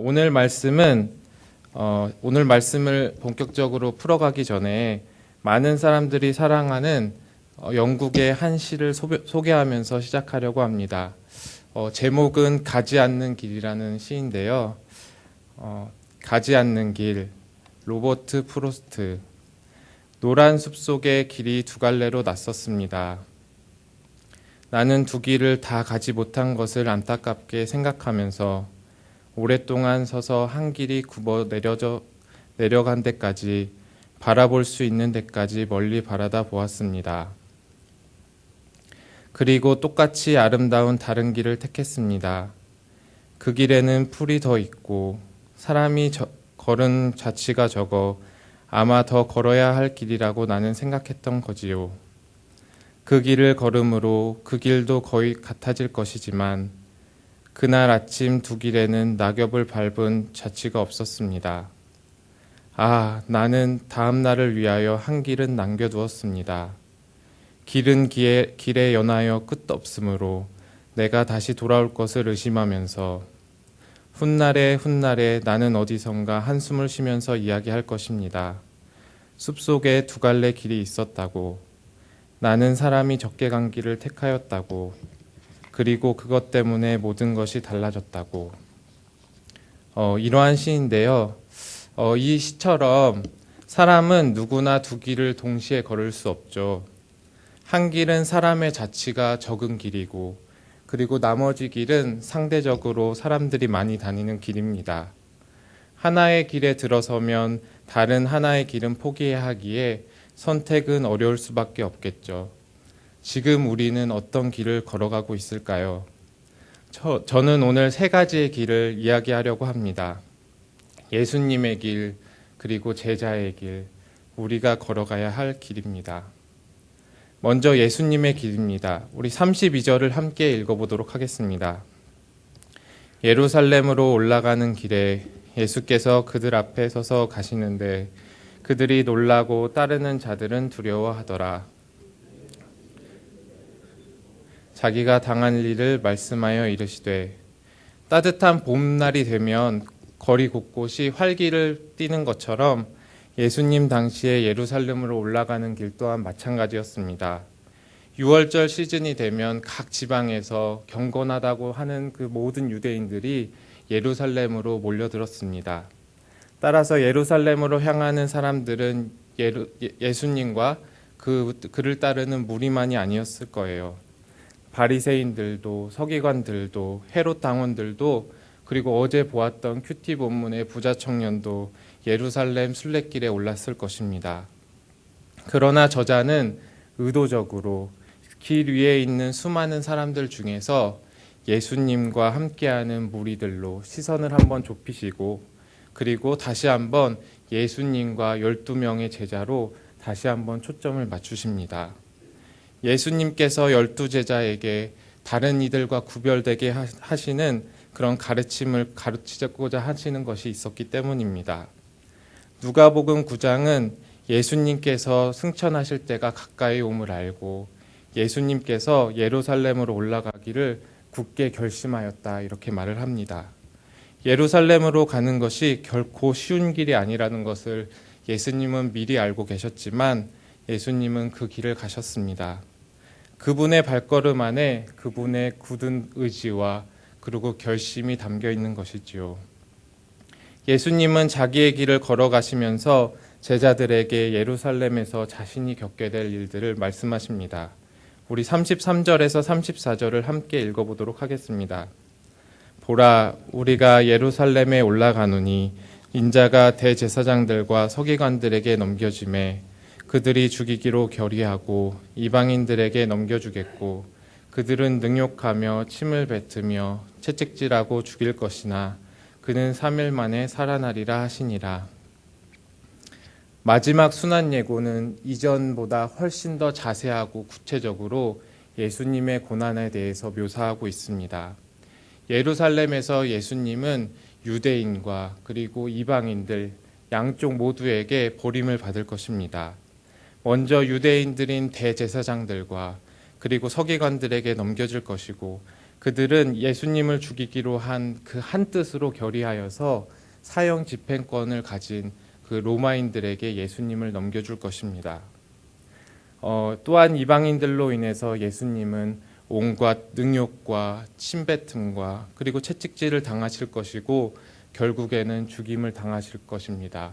오늘 말씀을 본격적으로 풀어가기 전에 많은 사람들이 사랑하는 영국의 한 시를 소개하면서 시작하려고 합니다. 제목은 가지 않는 길이라는 시인데요. 가지 않는 길, 로버트 프로스트. 노란 숲속에 길이 두 갈래로 났었습니다. 나는 두 길을 다 가지 못한 것을 안타깝게 생각하면서 오랫동안 서서 한 길이 굽어 내려간 데까지 바라볼 수 있는 데까지 멀리 바라다 보았습니다. 그리고 똑같이 아름다운 다른 길을 택했습니다. 그 길에는 풀이 더 있고 사람이 걸은 자취가 적어 아마 더 걸어야 할 길이라고 나는 생각했던 거지요. 그 길을 걸음으로 그 길도 거의 같아질 것이지만 그날 아침 두 길에는 낙엽을 밟은 자취가 없었습니다. 나는 다음 날을 위하여 한 길은 남겨두었습니다. 길은 길에 연하여 끝 없으므로 내가 다시 돌아올 것을 의심하면서 훗날에 나는 어디선가 한숨을 쉬면서 이야기할 것입니다. 숲속에 두 갈래 길이 있었다고, 나는 사람이 적게 간 길을 택하였다고, 그리고 그것 때문에 모든 것이 달라졌다고. 이러한 시인데요. 이 시처럼 사람은 누구나 두 길을 동시에 걸을 수 없죠. 한 길은 사람의 자취가 적은 길이고, 그리고 나머지 길은 상대적으로 사람들이 많이 다니는 길입니다. 하나의 길에 들어서면 다른 하나의 길은 포기해야 하기에 선택은 어려울 수밖에 없겠죠. 지금 우리는 어떤 길을 걸어가고 있을까요? 저는 오늘 세 가지의 길을 이야기하려고 합니다. 예수님의 길, 그리고 제자의 길, 우리가 걸어가야 할 길입니다. 먼저 예수님의 길입니다. 우리 32절을 함께 읽어보도록 하겠습니다. 예루살렘으로 올라가는 길에 예수께서 그들 앞에 서서 가시는데 그들이 놀라고 따르는 자들은 두려워하더라. 자기가 당한 일을 말씀하여 이르시되, 따뜻한 봄날이 되면 거리 곳곳이 활기를 띠는 것처럼 예수님 당시에 예루살렘으로 올라가는 길 또한 마찬가지였습니다. 6월절 시즌이 되면 각 지방에서 경건하다고 하는 그 모든 유대인들이 예루살렘으로 몰려들었습니다. 따라서 예루살렘으로 향하는 사람들은 예수님과 그를 따르는 무리만이 아니었을 거예요. 바리새인들도, 서기관들도, 헤롯 당원들도, 그리고 어제 보았던 큐티 본문의 부자 청년도 예루살렘 순례길에 올랐을 것입니다. 그러나 저자는 의도적으로 길 위에 있는 수많은 사람들 중에서 예수님과 함께하는 무리들로 시선을 한번 좁히시고, 그리고 다시 한번 예수님과 12명의 제자로 다시 한번 초점을 맞추십니다. 예수님께서 12제자에게 다른 이들과 구별되게 하시는 그런 가르침을 가르치고자 하시는 것이 있었기 때문입니다. 누가복음 9장은 예수님께서 승천하실 때가 가까이 옴을 알고 예수님께서 예루살렘으로 올라가기를 굳게 결심하였다, 이렇게 말을 합니다. 예루살렘으로 가는 것이 결코 쉬운 길이 아니라는 것을 예수님은 미리 알고 계셨지만 예수님은 그 길을 가셨습니다. 그분의 발걸음 안에 그분의 굳은 의지와 그리고 결심이 담겨 있는 것이지요. 예수님은 자기의 길을 걸어가시면서 제자들에게 예루살렘에서 자신이 겪게 될 일들을 말씀하십니다. 우리 33절에서 34절을 함께 읽어보도록 하겠습니다. 보라, 우리가 예루살렘에 올라가노니 인자가 대제사장들과 서기관들에게 넘겨지매 그들이 죽이기로 결의하고 이방인들에게 넘겨주겠고 그들은 능욕하며 침을 뱉으며 채찍질하고 죽일 것이나 그는 3일 만에 살아나리라 하시니라. 마지막 순환 예고는 이전보다 훨씬 더 자세하고 구체적으로 예수님의 고난에 대해서 묘사하고 있습니다. 예루살렘에서 예수님은 유대인과 그리고 이방인들 양쪽 모두에게 버림을 받을 것입니다. 먼저 유대인들인 대제사장들과 그리고 서기관들에게 넘겨질 것이고 그들은 예수님을 죽이기로 한 그 한 뜻으로 결의하여서 사형 집행권을 가진 그 로마인들에게 예수님을 넘겨줄 것입니다. 또한 이방인들로 인해서 예수님은 온갖 능욕과 침뱉음과 그리고 채찍질을 당하실 것이고 결국에는 죽임을 당하실 것입니다.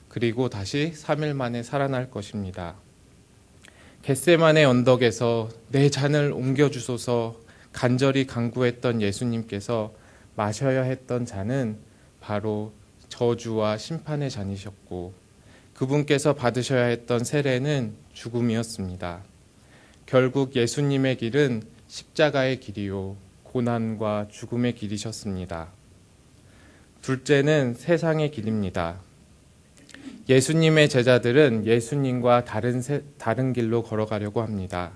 그리고 다시 3일 만에 살아날 것입니다. 겟세마네 언덕에서 내 잔을 옮겨주소서 간절히 간구했던 예수님께서 마셔야 했던 잔은 바로 저주와 심판의 잔이셨고 그분께서 받으셔야 했던 세례는 죽음이었습니다. 결국 예수님의 길은 십자가의 길이요 고난과 죽음의 길이셨습니다. 둘째는 세상의 길입니다. 예수님의 제자들은 예수님과 다른 길로 걸어가려고 합니다.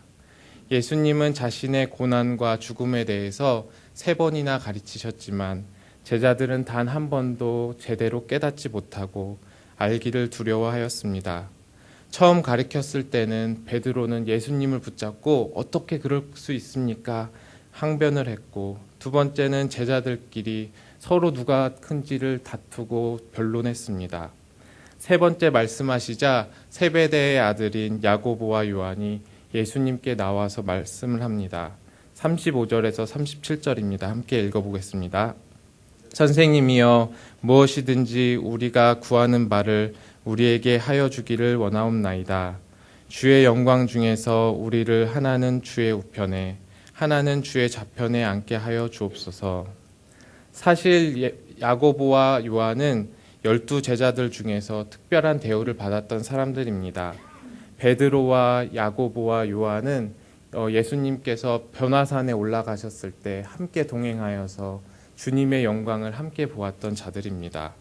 예수님은 자신의 고난과 죽음에 대해서 3번이나 가르치셨지만 제자들은 단 한 번도 제대로 깨닫지 못하고 알기를 두려워하였습니다. 처음 가르쳤을 때는 베드로는 예수님을 붙잡고 어떻게 그럴 수 있습니까? 항변을 했고, 두 번째는 제자들끼리 서로 누가 큰지를 다투고 변론했습니다. 세 번째 말씀하시자 세베대의 아들인 야고보와 요한이 예수님께 나와서 말씀을 합니다. 35절에서 37절입니다. 함께 읽어보겠습니다. 선생님이여, 무엇이든지 우리가 구하는 바를 우리에게 하여 주기를 원하옵나이다. 주의 영광 중에서 우리를 하나는 주의 우편에 하나는 주의 좌편에 앉게 하여 주옵소서. 사실 야고보와 요한은 12 제자들 중에서 특별한 대우를 받았던 사람들입니다. 베드로와 야고보와 요한은 예수님께서 변화산에 올라가셨을 때 함께 동행하여서 주님의 영광을 함께 보았던 자들입니다.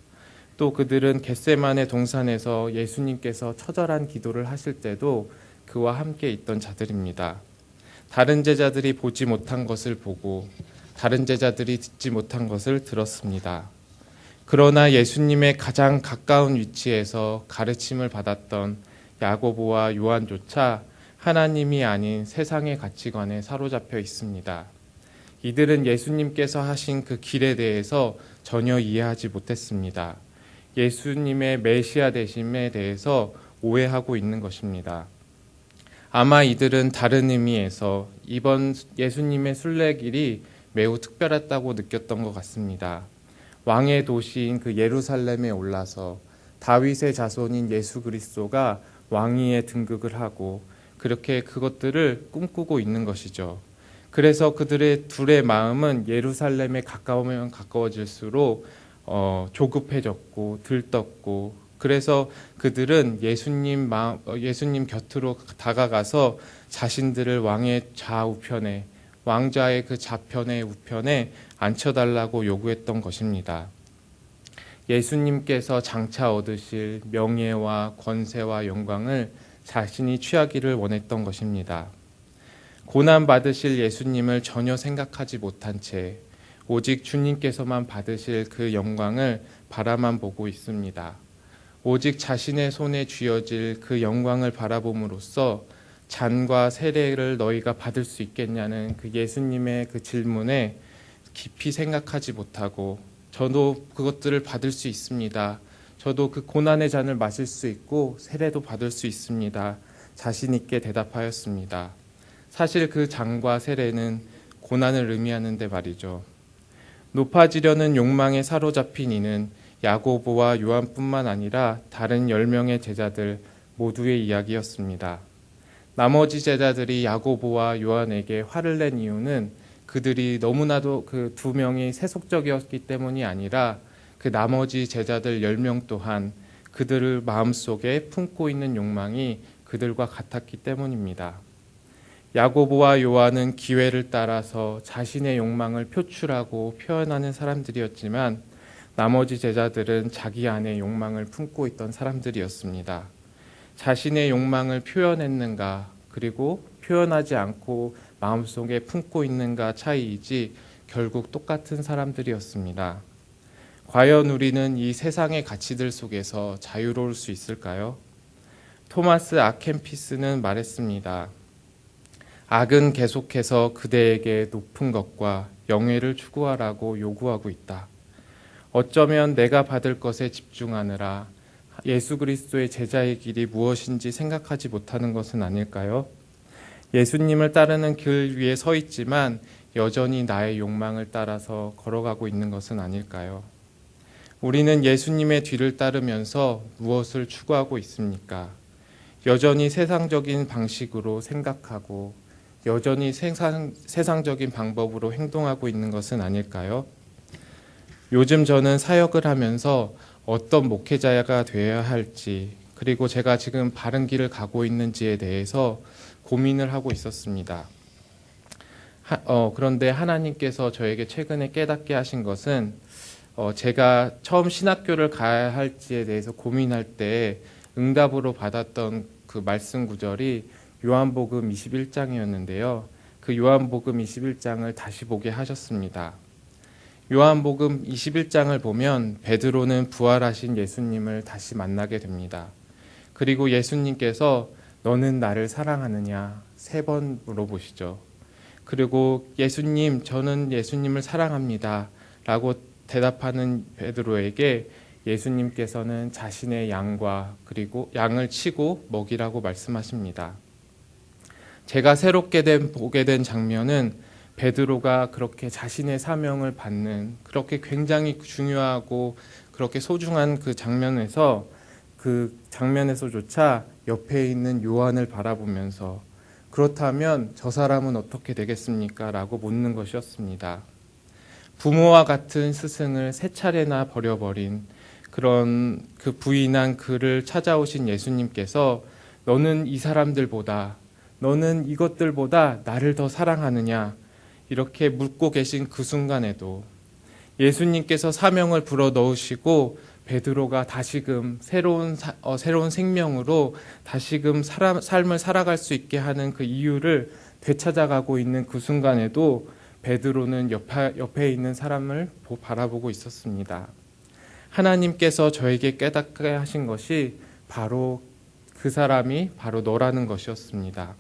또 그들은 겟세마네 동산에서 예수님께서 처절한 기도를 하실 때도 그와 함께 있던 자들입니다. 다른 제자들이 보지 못한 것을 보고 다른 제자들이 듣지 못한 것을 들었습니다. 그러나 예수님의 가장 가까운 위치에서 가르침을 받았던 야고보와 요한조차 하나님이 아닌 세상의 가치관에 사로잡혀 있습니다. 이들은 예수님께서 하신 그 길에 대해서 전혀 이해하지 못했습니다. 예수님의 메시아 되심에 대해서 오해하고 있는 것입니다. 아마 이들은 다른 의미에서 이번 예수님의 순례길이 매우 특별했다고 느꼈던 것 같습니다. 왕의 도시인 그 예루살렘에 올라서 다윗의 자손인 예수 그리스도가 왕위에 등극을 하고 그렇게 그것들을 꿈꾸고 있는 것이죠. 그래서 그들의 둘의 마음은 예루살렘에 가까우면 가까워질수록 조급해졌고 들떴고, 그래서 그들은 예수님 곁으로 다가가서 자신들을 왕의 좌우편에, 왕좌의 그 좌편에 우편에 앉혀달라고 요구했던 것입니다. 예수님께서 장차 얻으실 명예와 권세와 영광을 자신이 취하기를 원했던 것입니다. 고난 받으실 예수님을 전혀 생각하지 못한 채 오직 주님께서만 받으실 그 영광을 바라만 보고 있습니다. 오직 자신의 손에 쥐어질 그 영광을 바라봄으로써 잔과 세례를 너희가 받을 수 있겠냐는 그 예수님의 그 질문에 깊이 생각하지 못하고 저도 그것들을 받을 수 있습니다. 저도 그 고난의 잔을 마실 수 있고 세례도 받을 수 있습니다. 자신 있게 대답하였습니다. 사실 그 잔과 세례는 고난을 의미하는데 말이죠. 높아지려는 욕망에 사로잡힌 이는 야고보와 요한뿐만 아니라 다른 10명의 제자들 모두의 이야기였습니다. 나머지 제자들이 야고보와 요한에게 화를 낸 이유는 그들이 너무나도 그 2명이 세속적이었기 때문이 아니라 그 나머지 제자들 10명 또한 그들을 마음속에 품고 있는 욕망이 그들과 같았기 때문입니다. 야고보와 요한은 기회를 따라서 자신의 욕망을 표출하고 표현하는 사람들이었지만 나머지 제자들은 자기 안에 욕망을 품고 있던 사람들이었습니다. 자신의 욕망을 표현했는가, 그리고 표현하지 않고 마음속에 품고 있는가 차이이지 결국 똑같은 사람들이었습니다. 과연 우리는 이 세상의 가치들 속에서 자유로울 수 있을까요? 토마스 아켄피스는 말했습니다. 악은 계속해서 그대에게 높은 것과 영예를 추구하라고 요구하고 있다. 어쩌면 내가 받을 것에 집중하느라 예수 그리스도의 제자의 길이 무엇인지 생각하지 못하는 것은 아닐까요? 예수님을 따르는 길 위에 서 있지만 여전히 나의 욕망을 따라서 걸어가고 있는 것은 아닐까요? 우리는 예수님의 뒤를 따르면서 무엇을 추구하고 있습니까? 여전히 세상적인 방식으로 생각하고 여전히 세상적인 방법으로 행동하고 있는 것은 아닐까요? 요즘 저는 사역을 하면서 어떤 목회자가 되어야 할지, 그리고 제가 지금 바른 길을 가고 있는지에 대해서 고민을 하고 있었습니다. 그런데 하나님께서 저에게 최근에 깨닫게 하신 것은 제가 처음 신학교를 가야 할지에 대해서 고민할 때 응답으로 받았던 그 말씀 구절이 요한복음 21장이었는데요. 그 요한복음 21장을 다시 보게 하셨습니다. 요한복음 21장을 보면 베드로는 부활하신 예수님을 다시 만나게 됩니다. 그리고 예수님께서 너는 나를 사랑하느냐 3번 물어보시죠. 그리고 예수님, 저는 예수님을 사랑합니다 라고 대답하는 베드로에게 예수님께서는 자신의 양과 그리고 양을 치고 먹이라고 말씀하십니다. 제가 새롭게 보게 된 장면은 베드로가 그렇게 자신의 사명을 받는 그렇게 굉장히 중요하고 그렇게 소중한 그 장면에서조차 옆에 있는 요한을 바라보면서 그렇다면 저 사람은 어떻게 되겠습니까? 라고 묻는 것이었습니다. 부모와 같은 스승을 3차례나 버려버린 그런 그 부인한 그를 찾아오신 예수님께서 너는 이 사람들보다 너는 이것들보다 나를 더 사랑하느냐 이렇게 묻고 계신 그 순간에도 예수님께서 사명을 불어 넣으시고 베드로가 다시금 새로운 생명으로 다시금 삶을 살아갈 수 있게 하는 그 이유를 되찾아가고 있는 그 순간에도 베드로는 옆에 있는 사람을 바라보고 있었습니다. 하나님께서 저에게 깨닫게 하신 것이 바로 그 사람이 바로 너라는 것이었습니다.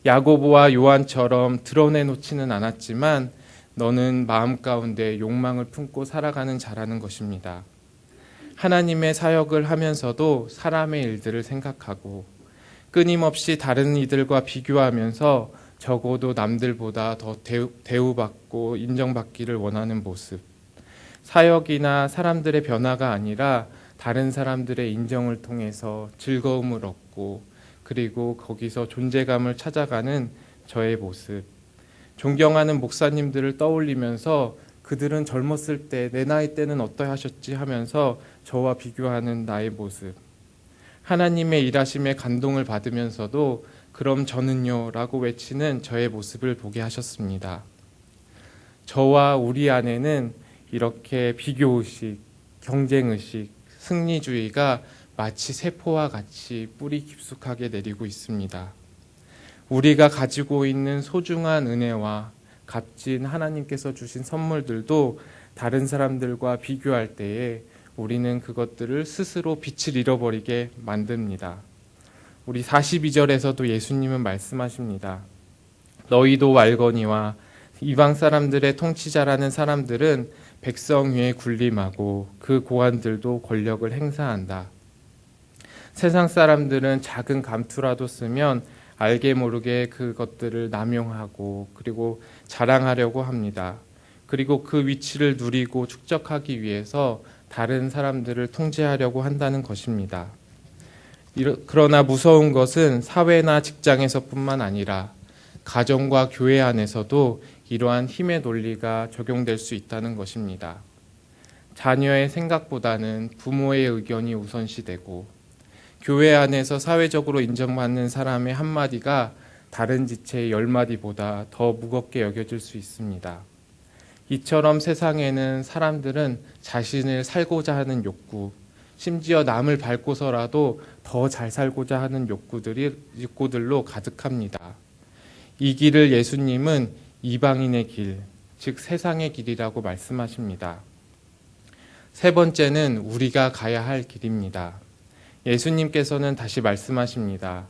야고보와 요한처럼 드러내놓지는 않았지만 너는 마음 가운데 욕망을 품고 살아가는 자라는 것입니다. 하나님의 사역을 하면서도 사람의 일들을 생각하고 끊임없이 다른 이들과 비교하면서 적어도 남들보다 더 대우받고 인정받기를 원하는 모습. 사역이나 사람들의 변화가 아니라 다른 사람들의 인정을 통해서 즐거움을 얻고 그리고 거기서 존재감을 찾아가는 저의 모습. 존경하는 목사님들을 떠올리면서 그들은 젊었을 때 내 나이 때는 어떠하셨지 하면서 저와 비교하는 나의 모습. 하나님의 일하심에 감동을 받으면서도 그럼 저는요 라고 외치는 저의 모습을 보게 하셨습니다. 저와 우리 안에는 이렇게 비교의식, 경쟁의식, 승리주의가 마치 세포와 같이 뿌리 깊숙하게 내리고 있습니다. 우리가 가지고 있는 소중한 은혜와 값진 하나님께서 주신 선물들도 다른 사람들과 비교할 때에 우리는 그것들을 스스로 빛을 잃어버리게 만듭니다. 우리 42절에서도 예수님은 말씀하십니다. 너희도 알거니와 이방 사람들의 통치자라는 사람들은 백성 위에 군림하고 그 고관들도 권력을 행사한다. 세상 사람들은 작은 감투라도 쓰면 알게 모르게 그것들을 남용하고 그리고 자랑하려고 합니다. 그리고 그 위치를 누리고 축적하기 위해서 다른 사람들을 통제하려고 한다는 것입니다. 그러나 무서운 것은 사회나 직장에서뿐만 아니라 가정과 교회 안에서도 이러한 힘의 논리가 적용될 수 있다는 것입니다. 자녀의 생각보다는 부모의 의견이 우선시되고 교회 안에서 사회적으로 인정받는 사람의 한마디가 다른 지체의 10마디보다 더 무겁게 여겨질 수 있습니다. 이처럼 세상에는 사람들은 자신을 살고자 하는 욕구, 심지어 남을 밟고서라도 더 잘 살고자 하는 욕구들로 가득합니다. 이 길을 예수님은 이방인의 길, 즉 세상의 길이라고 말씀하십니다. 3번째는 우리가 가야 할 길입니다. 예수님께서는 다시 말씀하십니다.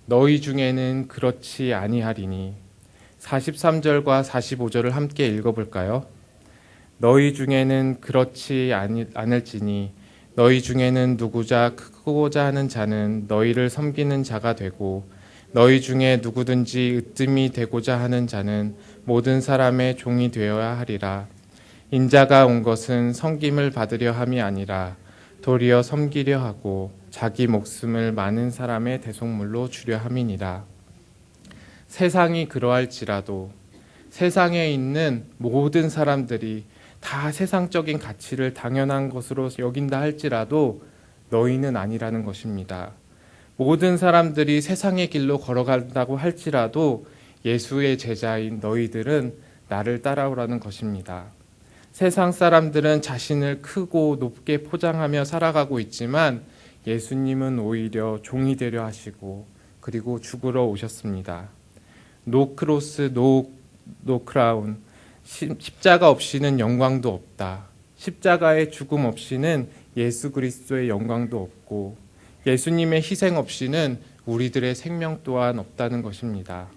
너희 중에는 그렇지 아니하리니. 43절과 45절을 함께 읽어볼까요? 너희 중에는 그렇지 않을지니 너희 중에는 누구자 크고자 하는 자는 너희를 섬기는 자가 되고 너희 중에 누구든지 으뜸이 되고자 하는 자는 모든 사람의 종이 되어야 하리라. 인자가 온 것은 섬김을 받으려 함이 아니라 도리어 섬기려 하고 자기 목숨을 많은 사람의 대속물로 주려 함이니라. 세상이 그러할지라도 세상에 있는 모든 사람들이 다 세상적인 가치를 당연한 것으로 여긴다 할지라도 너희는 아니라는 것입니다. 모든 사람들이 세상의 길로 걸어간다고 할지라도 예수의 제자인 너희들은 나를 따라오라는 것입니다. 세상 사람들은 자신을 크고 높게 포장하며 살아가고 있지만 예수님은 오히려 종이 되려 하시고 그리고 죽으러 오셨습니다. 노 크로스 노 크라운, 십자가 없이는 영광도 없다. 십자가의 죽음 없이는 예수 그리스도의 영광도 없고 예수님의 희생 없이는 우리들의 생명 또한 없다는 것입니다.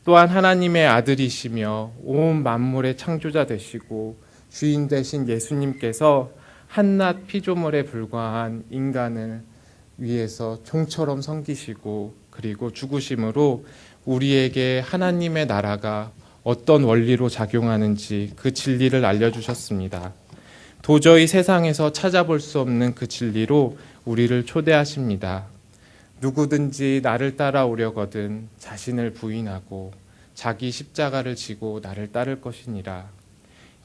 또한 하나님의 아들이시며 온 만물의 창조자 되시고 주인 되신 예수님께서 한낱 피조물에 불과한 인간을 위해서 종처럼 섬기시고 그리고 죽으심으로 우리에게 하나님의 나라가 어떤 원리로 작용하는지 그 진리를 알려주셨습니다. 도저히 세상에서 찾아볼 수 없는 그 진리로 우리를 초대하십니다. 누구든지 나를 따라오려거든 자신을 부인하고 자기 십자가를 지고 나를 따를 것이니라.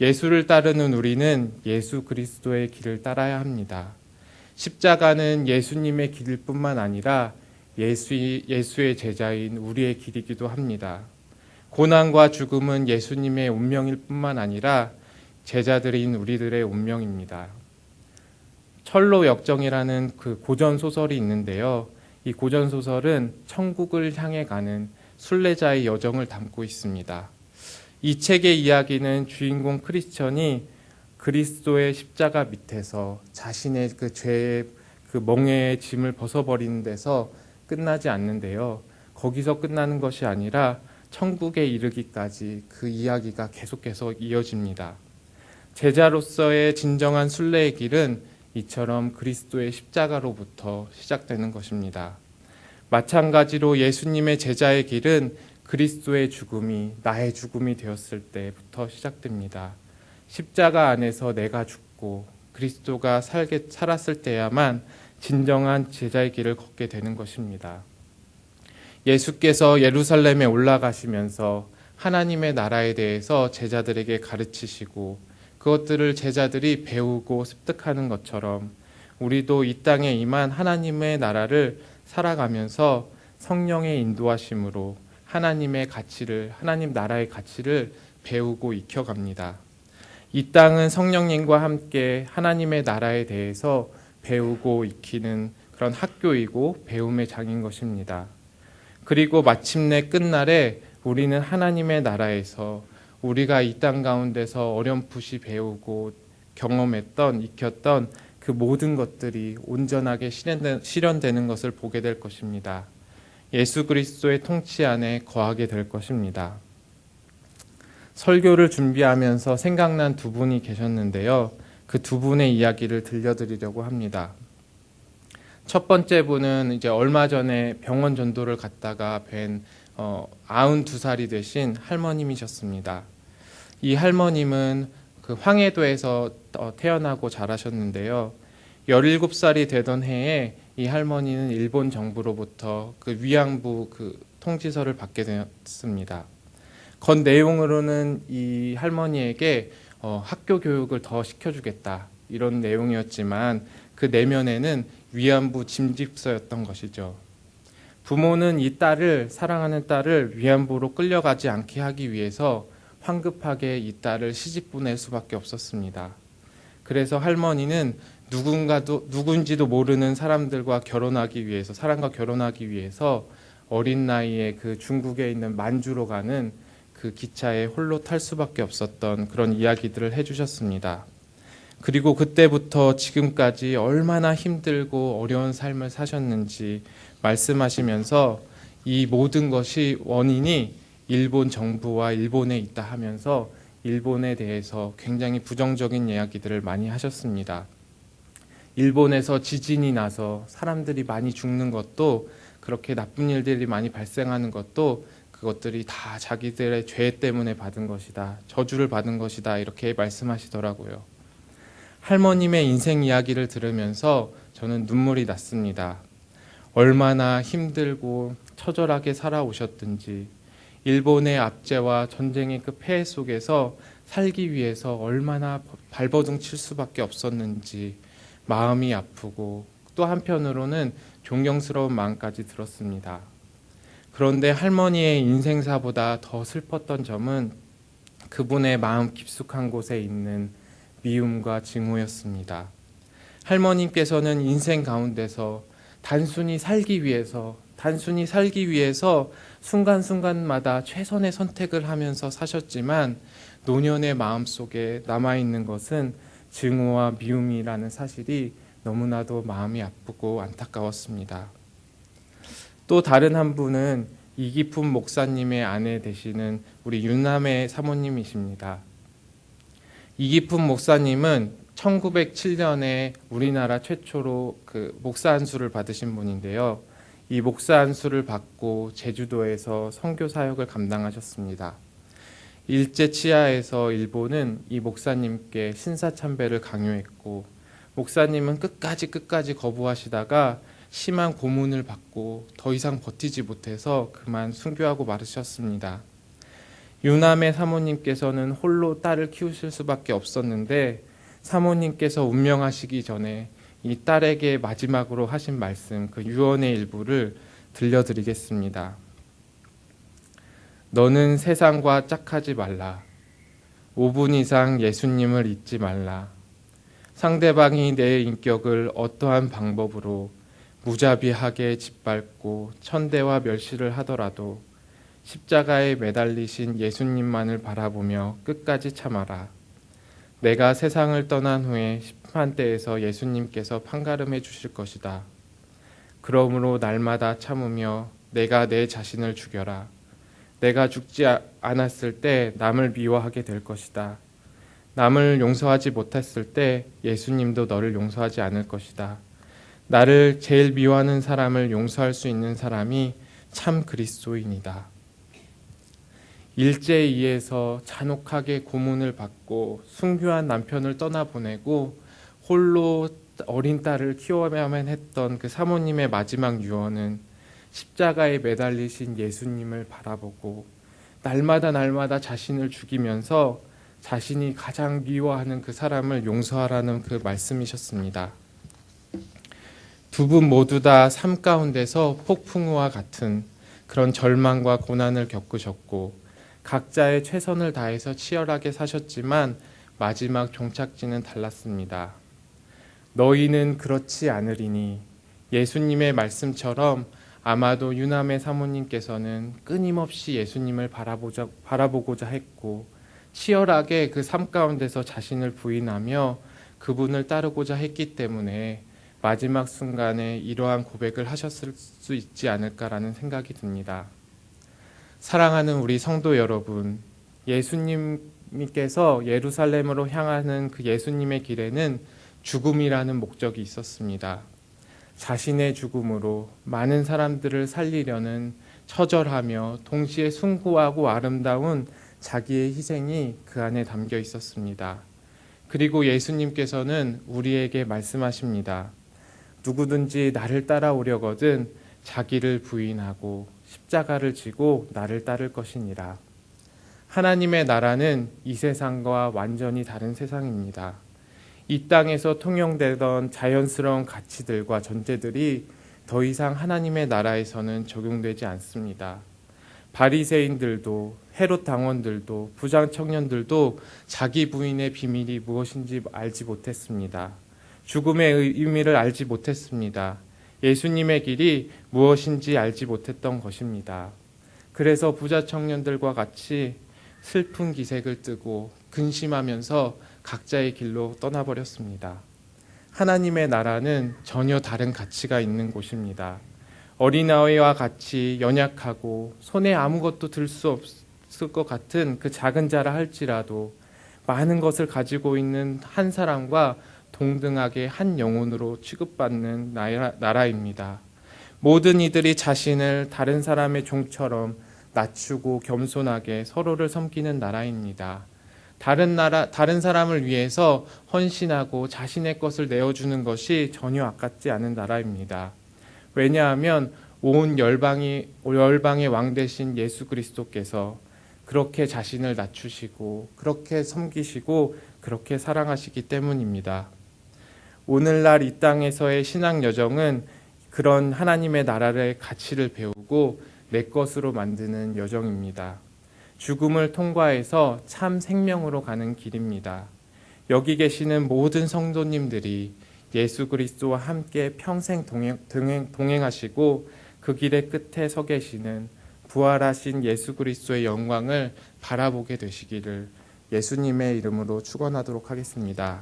예수를 따르는 우리는 예수 그리스도의 길을 따라야 합니다. 십자가는 예수님의 길일 뿐만 아니라 예수의 제자인 우리의 길이기도 합니다. 고난과 죽음은 예수님의 운명일 뿐만 아니라 제자들인 우리들의 운명입니다. 철로 역정이라는 그 고전 소설이 있는데요. 이 고전 소설은 천국을 향해 가는 순례자의 여정을 담고 있습니다. 이 책의 이야기는 주인공 크리스천이 그리스도의 십자가 밑에서 자신의 그 죄의 그 멍에의 짐을 벗어버리는 데서 끝나지 않는데요. 거기서 끝나는 것이 아니라 천국에 이르기까지 그 이야기가 계속해서 이어집니다. 제자로서의 진정한 순례의 길은 이처럼 그리스도의 십자가로부터 시작되는 것입니다. 마찬가지로 예수님의 제자의 길은 그리스도의 죽음이 나의 죽음이 되었을 때부터 시작됩니다. 십자가 안에서 내가 죽고 그리스도가 살았을 때야만 진정한 제자의 길을 걷게 되는 것입니다. 예수께서 예루살렘에 올라가시면서 하나님의 나라에 대해서 제자들에게 가르치시고 그것들을 제자들이 배우고 습득하는 것처럼 우리도 이 땅에 임한 하나님의 나라를 살아가면서 성령의 인도하심으로 하나님 나라의 가치를 배우고 익혀갑니다. 이 땅은 성령님과 함께 하나님의 나라에 대해서 배우고 익히는 그런 학교이고 배움의 장인 것입니다. 그리고 마침내 끝날에 우리는 하나님의 나라에서 우리가 이 땅 가운데서 어렴풋이 배우고 경험했던, 익혔던 그 모든 것들이 온전하게 실현되는 것을 보게 될 것입니다. 예수 그리스도의 통치 안에 거하게 될 것입니다. 설교를 준비하면서 생각난 두 분이 계셨는데요. 그 두 분의 이야기를 들려드리려고 합니다. 첫 번째 분은 이제 얼마 전에 병원 전도를 갔다가 뵌 92살이 되신 할머님이셨습니다. 이 할머님은 그 황해도에서 태어나고 자라셨는데요. 17살이 되던 해에 이 할머니는 일본 정부로부터 그 위안부 그 통지서를 받게 되었습니다. 건 내용으로는 이 할머니에게 학교 교육을 더 시켜주겠다 이런 내용이었지만 그 내면에는 위안부 짐집서였던 것이죠. 부모는 사랑하는 딸을 위안부로 끌려가지 않게 하기 위해서 황급하게 이 딸을 시집 보낼 수밖에 없었습니다. 그래서 할머니는 누군지도 모르는 사람과 결혼하기 위해서 어린 나이에 그 중국에 있는 만주로 가는 그 기차에 홀로 탈 수밖에 없었던 그런 이야기들을 해주셨습니다. 그리고 그때부터 지금까지 얼마나 힘들고 어려운 삶을 사셨는지 말씀하시면서 이 모든 것이 원인이 일본 정부와 일본에 있다 하면서 일본에 대해서 굉장히 부정적인 이야기들을 많이 하셨습니다. 일본에서 지진이 나서 사람들이 많이 죽는 것도, 그렇게 나쁜 일들이 많이 발생하는 것도 그것들이 다 자기들의 죄 때문에 받은 것이다, 저주를 받은 것이다, 이렇게 말씀하시더라고요. 할머님의 인생 이야기를 들으면서 저는 눈물이 났습니다. 얼마나 힘들고 처절하게 살아오셨든지, 일본의 압제와 전쟁의 그 폐해 속에서 살기 위해서 얼마나 발버둥 칠 수밖에 없었는지 마음이 아프고, 또 한편으로는 존경스러운 마음까지 들었습니다. 그런데 할머니의 인생사보다 더 슬펐던 점은 그분의 마음 깊숙한 곳에 있는 미움과 증오였습니다. 할머님께서는 인생 가운데서 단순히 살기 위해서 순간순간마다 최선의 선택을 하면서 사셨지만, 노년의 마음속에 남아있는 것은 증오와 미움이라는 사실이 너무나도 마음이 아프고 안타까웠습니다. 또 다른 한 분은 이기품 목사님의 아내 되시는 우리 윤남의 사모님이십니다. 이기품 목사님은 1907년에 우리나라 최초로 그 목사 안수를 받으신 분인데요. 이 목사 안수를 받고 제주도에서 선교 사역을 감당하셨습니다. 일제 치하에서 일본은 이 목사님께 신사참배를 강요했고, 목사님은 끝까지 거부하시다가 심한 고문을 받고 더 이상 버티지 못해서 그만 순교하고 마르셨습니다. 유남의 사모님께서는 홀로 딸을 키우실 수밖에 없었는데, 사모님께서 운명하시기 전에 이 딸에게 마지막으로 하신 말씀, 그 유언의 일부를 들려드리겠습니다. 너는 세상과 짝하지 말라. 5분 이상 예수님을 잊지 말라. 상대방이 내 인격을 어떠한 방법으로 무자비하게 짓밟고 천대와 멸시를 하더라도 십자가에 매달리신 예수님만을 바라보며 끝까지 참아라. 내가 세상을 떠난 후에 심판대에서 예수님께서 판가름해 주실 것이다. 그러므로 날마다 참으며 내가 내 자신을 죽여라. 내가 죽지 않았을 때 남을 미워하게 될 것이다. 남을 용서하지 못했을 때 예수님도 너를 용서하지 않을 것이다. 나를 제일 미워하는 사람을 용서할 수 있는 사람이 참 그리스도인이다. 일제에 의해서 잔혹하게 고문을 받고 순교한 남편을 떠나보내고 홀로 어린 딸을 키워야만 했던 그 사모님의 마지막 유언은 십자가에 매달리신 예수님을 바라보고 날마다 자신을 죽이면서 자신이 가장 미워하는 그 사람을 용서하라는 그 말씀이셨습니다. 두 분 모두 다 삶 가운데서 폭풍우와 같은 그런 절망과 고난을 겪으셨고, 각자의 최선을 다해서 치열하게 사셨지만 마지막 종착지는 달랐습니다. 너희는 그렇지 않으리니, 예수님의 말씀처럼 아마도 유남의 사모님께서는 끊임없이 예수님을 바라보고자 했고, 치열하게 그 삶 가운데서 자신을 부인하며 그분을 따르고자 했기 때문에 마지막 순간에 이러한 고백을 하셨을 수 있지 않을까라는 생각이 듭니다. 사랑하는 우리 성도 여러분, 예수님께서 예루살렘으로 향하는 그 예수님의 길에는 죽음이라는 목적이 있었습니다. 자신의 죽음으로 많은 사람들을 살리려는 처절하며 동시에 숭고하고 아름다운 자기의 희생이 그 안에 담겨 있었습니다. 그리고 예수님께서는 우리에게 말씀하십니다. 누구든지 나를 따라오려거든 자기를 부인하고 십자가를 지고 나를 따를 것이니라. 하나님의 나라는 이 세상과 완전히 다른 세상입니다. 이 땅에서 통용되던 자연스러운 가치들과 전제들이 더 이상 하나님의 나라에서는 적용되지 않습니다. 바리새인들도 헤롯 당원들도 부장 청년들도 자기 부인의 비밀이 무엇인지 알지 못했습니다. 죽음의 의미를 알지 못했습니다. 예수님의 길이 무엇인지 알지 못했던 것입니다. 그래서 부자 청년들과 같이 슬픈 기색을 띠고 근심하면서 각자의 길로 떠나버렸습니다. 하나님의 나라는 전혀 다른 가치가 있는 곳입니다. 어린아이와 같이 연약하고 손에 아무것도 들 수 없을 것 같은 그 작은 자라 할지라도 많은 것을 가지고 있는 한 사람과 동등하게 한 영혼으로 취급받는 나라입니다. 모든 이들이 자신을 다른 사람의 종처럼 낮추고 겸손하게 서로를 섬기는 나라입니다. 다른 사람을 위해서 헌신하고 자신의 것을 내어주는 것이 전혀 아깝지 않은 나라입니다. 왜냐하면 온 열방의 왕 되신 예수 그리스도께서 그렇게 자신을 낮추시고 그렇게 섬기시고 그렇게 사랑하시기 때문입니다. 오늘날 이 땅에서의 신앙 여정은 그런 하나님의 나라의 가치를 배우고 내 것으로 만드는 여정입니다. 죽음을 통과해서 참 생명으로 가는 길입니다. 여기 계시는 모든 성도님들이 예수 그리스도와 함께 평생 동행하시고 그 길의 끝에 서 계시는 부활하신 예수 그리스도의 영광을 바라보게 되시기를 예수님의 이름으로 축원하도록 하겠습니다.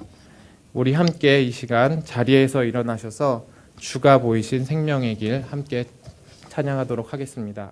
우리 함께 이 시간 자리에서 일어나셔서 주가 보이신 생명의 길 함께 찬양하도록 하겠습니다.